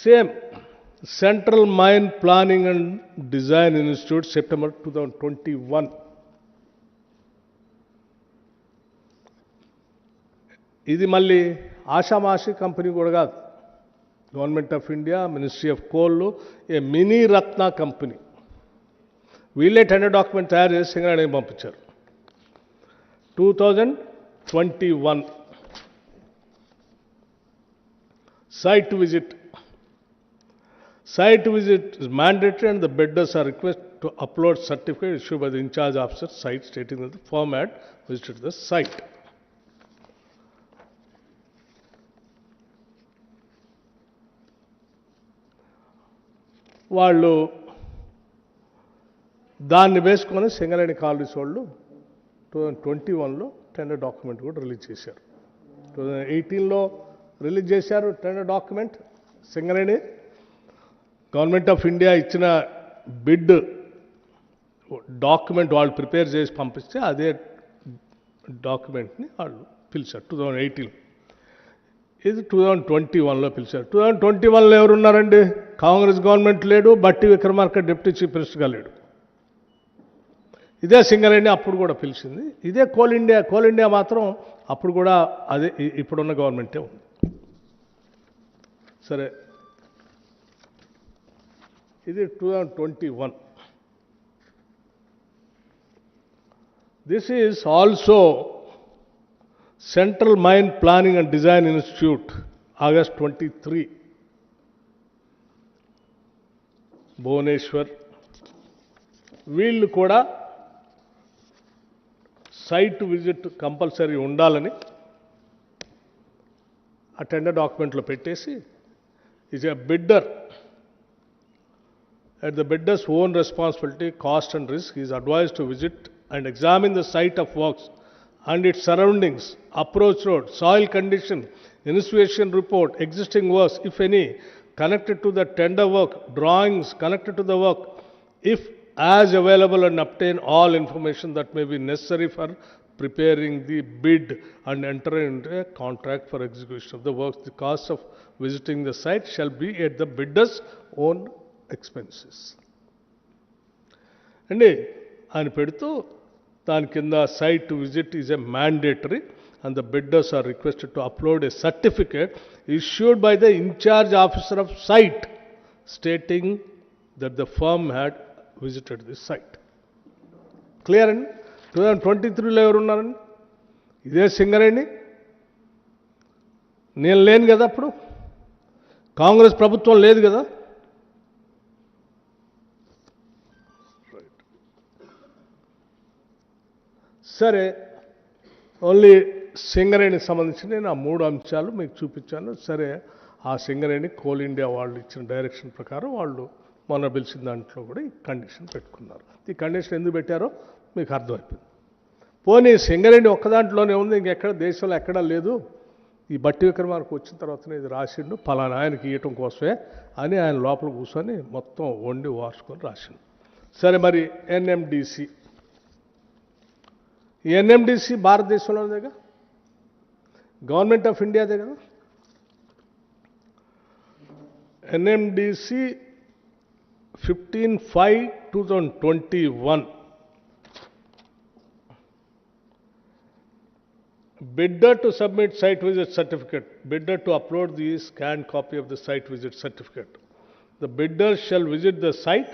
Same. Central Mine Planning and Design Institute, September 2021. ఇది మళ్ళీ ఆషామాషి కంపెనీ కూడా కాదు. Government of India, ministry of coal, A mini Ratna company. వీళ్ళే tender document తయారు చేసి సింగరేణికి పంపించారు. 2021 site visit. Site visit is mandatory and the bidders are requested to upload certificate issued by the in-charge officer site stating that the firm had visited the site. వాళ్ళు దాన్ని వేసుకొని Singareni colonies వాళ్ళు 2021లో tender document కూడా release చేశారు. 2018లో release చేశారు tender document. Singareni government of India ఇచ్చిన bid document వాళ్ళు prepare చేసి పంపిస్తే అదే డాక్యుమెంట్ని వాళ్ళు పిలిచారు 2018. ఇది 2021లో పిలిచారు. 2021లో ఎవరున్నారండి? కాంగ్రెస్ గవర్నమెంట్ లేడు, బట్టి విక్రమార్క డిప్యూటీ చీఫ్ మినిస్టర్గా లేడు. ఇదే సింగరేణి అప్పుడు కూడా పిలిచింది. ఇదే కోల్ ఇండియా. కోల్ ఇండియా మాత్రం అప్పుడు కూడా అదే ఇప్పుడున్న గవర్నమెంటే ఉంది. సరే, ఇది 2021. This is also central mine planning and design institute, August 23, Bhubaneswar. వీళ్ళు కూడా సైట్ విజిట్ కంపల్సరీ ఉండాలని ఆ టెండర్ డాక్యుమెంట్లో పెట్టేసి, is a bidder at the bidder's own responsibility, cost and risk, he is advised to visit and examine the site of works and its surroundings, approach road, soil condition, initiation report, existing works, if any, connected to the tender work, drawings connected to the work, if as available, and obtain all information that may be necessary for preparing the bid and enter into a contract for execution of the works. The cost of visiting the site shall be at the bidder's own expenses. అండి ఆయన పెడుతూ దాని కింద site visit is a mandatory and the bidders are requested to upload a certificate issued by the in-charge officer of site stating that the firm had visited this site. Clear అండి? 2023లో ఎవరున్నారండి? ఇదే సింగరేణి. నేను లేను కదా అప్పుడు, కాంగ్రెస్ ప్రభుత్వం లేదు కదా. సరే, ఓన్లీ సింగరేణికి సంబంధించి నేను ఆ 3 అంశాలు మీకు చూపించాను. సరే, ఆ సింగరేణి కోల్ ఇండియా వాళ్ళు ఇచ్చిన డైరెక్షన్ ప్రకారం వాళ్ళు మొన్న పిలిచిన దాంట్లో కూడా ఈ కండిషన్ పెట్టుకున్నారు. ఈ కండిషన్ ఎందుకు పెట్టారో మీకు అర్థమైపోయింది. పోనీ సింగరేణి ఒక్క దాంట్లోనే ఉంది, ఇంకెక్కడ దేశంలో ఎక్కడా లేదు. ఈ బట్టి విక్రమార్క వచ్చిన తర్వాతనే ఇది రాసిండు, పలానా ఆయనకి ఇవ్వటం కోసమే అని ఆయన లోపల కూర్చొని మొత్తం వండి వార్చుకొని రాసిండు. సరే, మరి ఎన్ఎండిసి. ఈ ఎన్ఎండిసి భారతదేశంలోనే కదా, గవర్నమెంట్ ఆఫ్ ఇండియాదే కదా. NMDC 15/5/2021. Bidder to submit site visit certificate. Bidder to upload the scanned copy of the site visit certificate. The bidders shall visit the site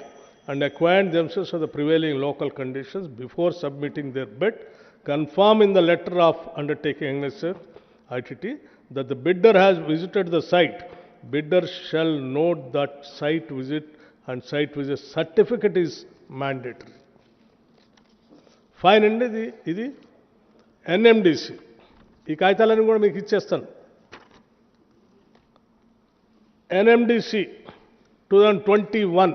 and acquaint themselves with the prevailing local conditions before submitting their bid. Confirm in the letter of undertaking ITT that the bidder has visited the site. Bidder shall note that site visit and site visit certificate is mandatory. Fine అండి. ఇది NMDC. ఈ కాగితాలన్నీ కూడా మీకు ఇచ్చేస్తాను. NMDC 2021